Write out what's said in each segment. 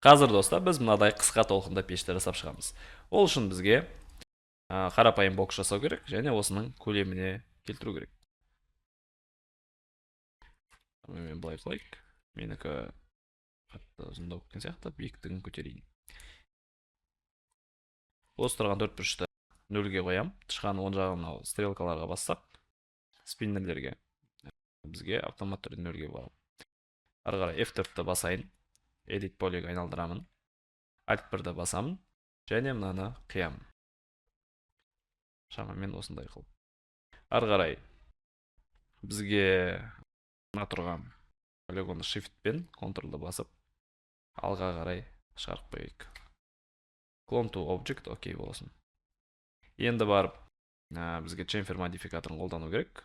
Қазір достар біз мынадай қысқа толқында пештер жасап шығамыз. Ол үшін бізге қарапайым бокс жасау керек және осының көлеміне келтіру керек. Мен былай қылайық. Менікі қатты ұзындау кеткен сияқты, биіктігін көтерейін. Осы тұрған 4 бұрышты 0-ге қоям. Тышқан оң жағына стрелкаларға бассақ, спиннерлерге бізге автомат түрде 0-ге болады. Ары қарай F4-ті басайын. Edit полиға айналдырамын. Alt 1-ді басамын және мынаны қиямын. Шамамен осындай қылып. Ары қарай бізге мына тұрған полигонды Shift пен Ctrl-ды басып алға қарай шығарып қояйық. Clone to Object окей болсын. Енді барып бізге chamfer модификаторын қолдану керек.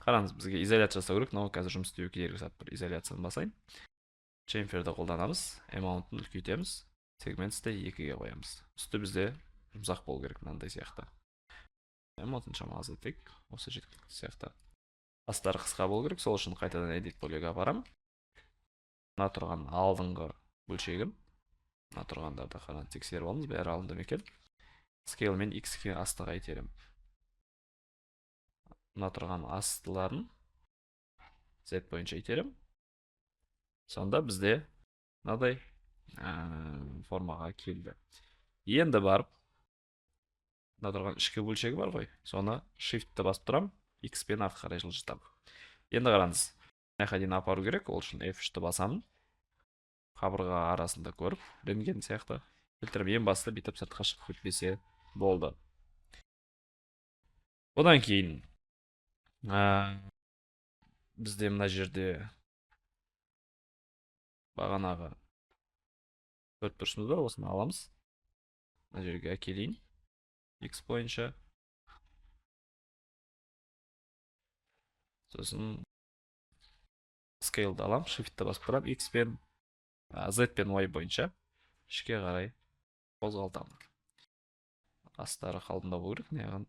Қараңыз, бізге изоляция жасау керек. Мынау қазір жұмыс істеуге кедергі жасап тұр. Изоляцияны басайын. Chamferді қолданамыз. Amount-ын үлкейтеміз. Segments'ті 2-ге қоямыз. Үсті бізде жұмсақ болу керек, мынандай сияқты. Amount-ын шамалы азайтайық. Осы жеткілікті сияқты. Астары қысқа болу керек. Сол үшін қайтадан edit полиға барам. Мына тұрған алдыңғы бөлшегін. Мына тұрғандарды қаран тексеріп аламыз. Бәрі алынды ма екен? Scale мен X-ке астыға итерем. Мына тұрған астыларын Z бойынша итерем. Сонда бізде мынадай формаға келді. Енді барып, мына тұрған ішкі бөлшегі бар ғой, соны Shift-ті басып тұрам, X пен артқа қарай жылжытам. Енді қараңыз, мына дейін апару керек, ол үшін F3-ті басамын. Қабырға арасында көріп, рентген сияқты. Фильтрім ең басты бүйтіп сыртқа шығып кетпесе болды. Одан кейін бізде мына жерде бағанағы 4 бұрышымыз бар, осыны аламыз. Мына жерге әкелейін. X бойынша. Сосын Scale'ды алам, Shift-ті басып тұрам, X пен Z пен Y бойынша ішке қарай қозғалтамын. Астары қалдында болу керек, неғын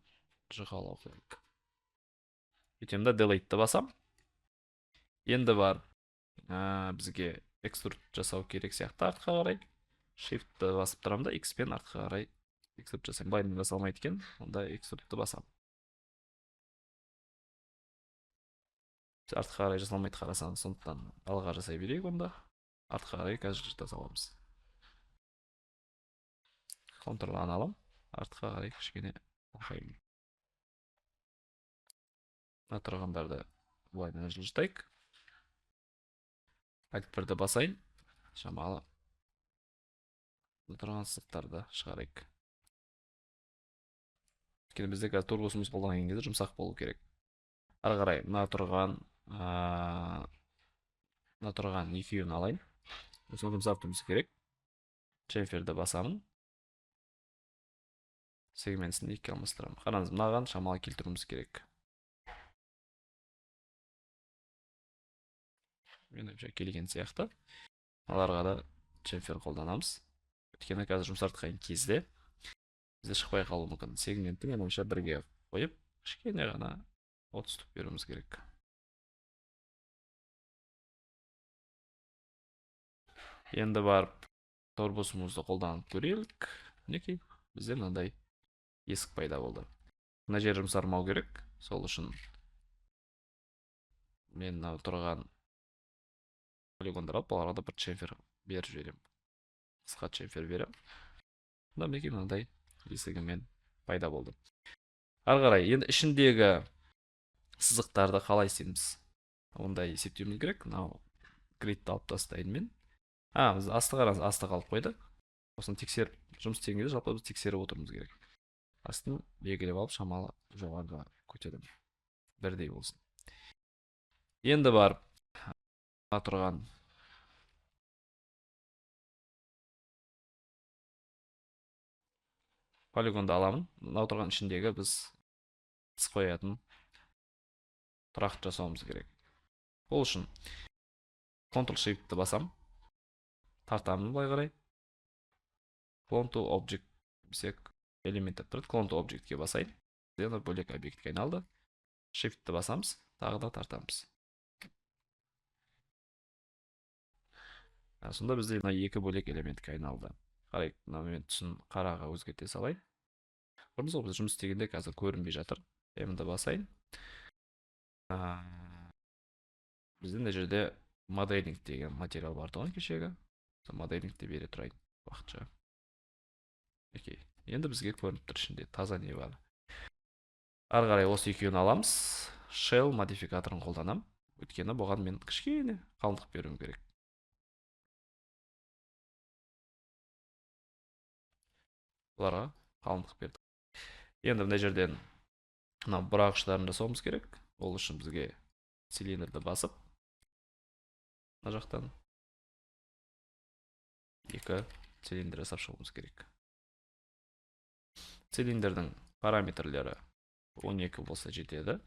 жұқалау керек. Өйтемді Delete-ті басам. Енді бар бізге экструд жасау керек сияқты артқа қарай. Shift-ті басып тұрамда, X пен артқа қарай экструд жасайым. Байдың жасалмайды екен, онда экструдты басам. Артқа қарай жасалмайды қарасаңыз, сондықтан алға жасай берейік онда. Артқа қарай қазір жасаламыз. Ctrl-аны алам, артқа қарай кішкене алғаймын. Мына тұрғандарды былайдан жылжытайық. Alt 1-ді басайын, шамалы тұрған сызықтарды шығарайық. Өйткені бізде қазір турбосымыз қолданған кезде жұмсақ болу керек. Ары қарай мына тұрған екеуін алайын. Осыны жұмсартуымыз керек. Chamferді басамын. Сегментсін 2-ге алмастырамын. Қараңыз, мынаған шамалы келтіруіміз керек. Мен келген сияқты. Аларға да chamfer қолданамыз. Өйткені қазір жұмсартқан кезде бізде шықпай қалуы мүмкін. Сегментті мен ойша 1-ге қойып, кішкене ғана отступ беруіміз керек. Енді барып торбосымызды қолданып көрелік. Мінекей, бізде мынандай есік пайда болды. Мына жер жұмсармау керек. Сол үшін мен тұрған полигондар алып, оларға да бір chamfer беріп жіберем. Қысқа chamfer берем. Мына мінекей мынандай есігімен пайда болды. Ары қарай, енді ішіндегі сызықтарды қалай істейміз? Ондай есептеуіміз керек. Мынау гридті алып тастайын мен. Біз асты қараңыз, асты қалып қойды. Осыны тексеріп, жұмыс істеген кезде жалпы біз тексеріп отырмыз керек. Астын белгілеп алып, шамалы жоғарыға көтердім. Бірдей болсын. Енді барып, мына тұрған полигонды аламын. Мына тұрған ішіндегі біз қоятын тұрақты жасауымыз керек. Ол үшін Ctrl-Shift-ті басам. Тартамын былай қарай. Clone to Object бісек элемент тұрды. Clone to Object-ке басайын. Енді бөлек объектке айналды. Shift-ті басамыз. Тағы да тартамыз. Сонда бізде мына екі бөлек элементке айналды. Қарайық, мына мен түсін қараға өзгерте салайын. Көрдіңіз ғой, біз жұмыс істегенде қазір көрінбей жатыр. М-ді басайын. Бізде мына жерде моделинг деген материал бар тұғын кешегі. Моделингті бере тұрайын уақытша. Окей. Енді бізге көрініп тұр ішінде таза не бар. Ары қарай осы екеуін аламыз. Shell модификаторын қолданам. Өйткені бұған мен кішкене қалыңдық беруім керек. Бұларға қалыңдық бердік. Енді мына жерден мына бұрағыштарын жасауымыз керек. Ол үшін бізге цилиндрді басып, мына жақтан екі цилиндр жасап шығуымыз керек. Цилиндрдің параметрлері 12 болса жетеді.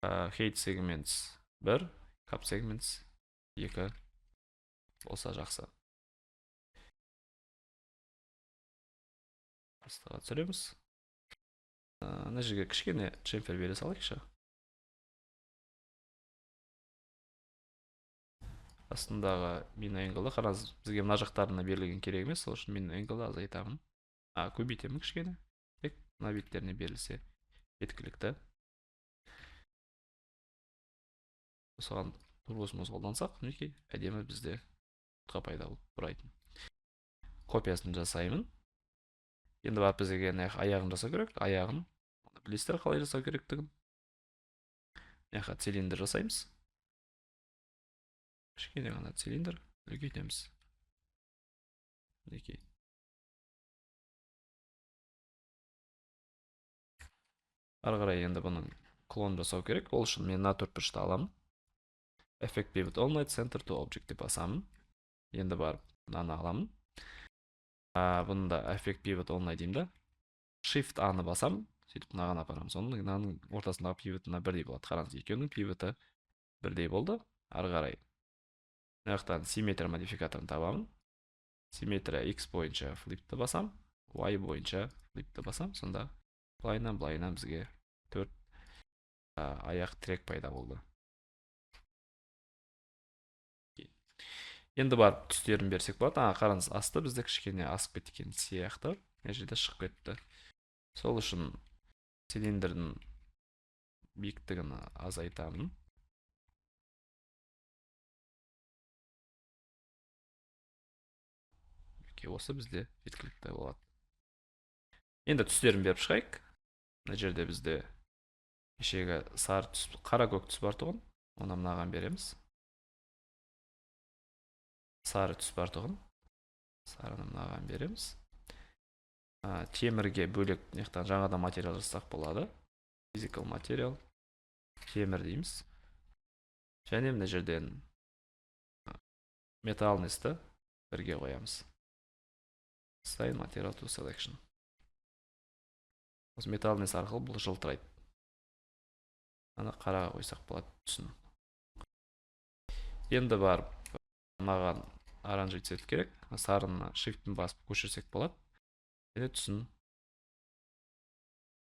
Height segments 1, cap segments 2 болса жақсы. Астыға түсіреміз. Мына жерге кішкене чемфер бере салайықшы. Астындағы min angle-ы қараңыз, бізге мына жақтарына берілген керек емес, сол үшін min angle-ы азайтамын. Көбейтемін кішкене. Тек мына беттеріне берілсе жеткілікті. Осыған турбосымыз қолдансақ, мінекей әдемі бізде нұсқа пайда болып тұрайтын. Копиясын жасаймын. Енді барып бізге аяғын жасау керек. Аяғын білесіздер қалай жасау керектігін. Мына цилиндр жасаймыз. Кішкене ғана цилиндр үлкейтеміз. Мінекей. Ары қарай енді бұның клон жасау керек. Ол үшін мен мына төртбұрышты аламын. Effect pivot only center to object деп басамын. Енді барып мынаны аламын. Бұнда effect pivot only деймін да. Shift A-ны басамын. Сөйтіп мынаған апарамыз. Оның ортасындағы пивотына бірдей болады. Қараңыз, екеуінің пивоты бірдей болды. Ары қарай мына жақтан симметрия модификаторын табамын. Симметрия X бойынша флипті басам, Y бойынша флипті басам. Сонда былайынан бізге 4 аяқ трек пайда болды. Енді барып түстерін берсек болады. Қараңыз, асты бізде кішкене асып кеткен сияқты. Мына жерде шығып кетті. Сол үшін цилиндрдің биіктігін азайтамын. Осы бізде жеткілікті болады. Енді түстерін беріп шығайық. Мына жерде бізде кешегі сары түс, қара көк түс бар тұғын. Оны мынаған береміз. Сары түс бар тұғын. Сарыны мынаған береміз. Темірге бөлек жаңадан материал жасақ болады. Physical материал. Темір дейміз. Және мына жерден металлнесті бірге қоямыз. Assign material to selection. Осы металлнес арқылы бұл жылтырайды. Аны қараға қойсақ болады түсін. Енді барып маған оранжевый цвет керек. Сарыны shift-ін басып көшірсек болады. Және түсін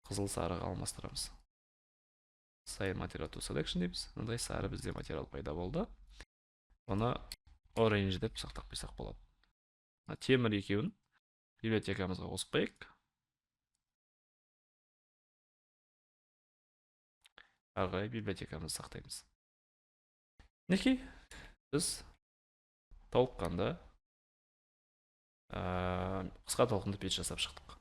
қызыл сарыға алмастырамыз. Assign material to selection дейміз. Мындай сары бізде материал пайда болды. Оны orange деп сақтап қойсақ болады. Темір екеуін библиотекамызға қосып қойайық. Ары қарай библиотекамызды сақтаймыз. Мінекей, біз толыққанды қысқа толқынды пеш жасап шықтық.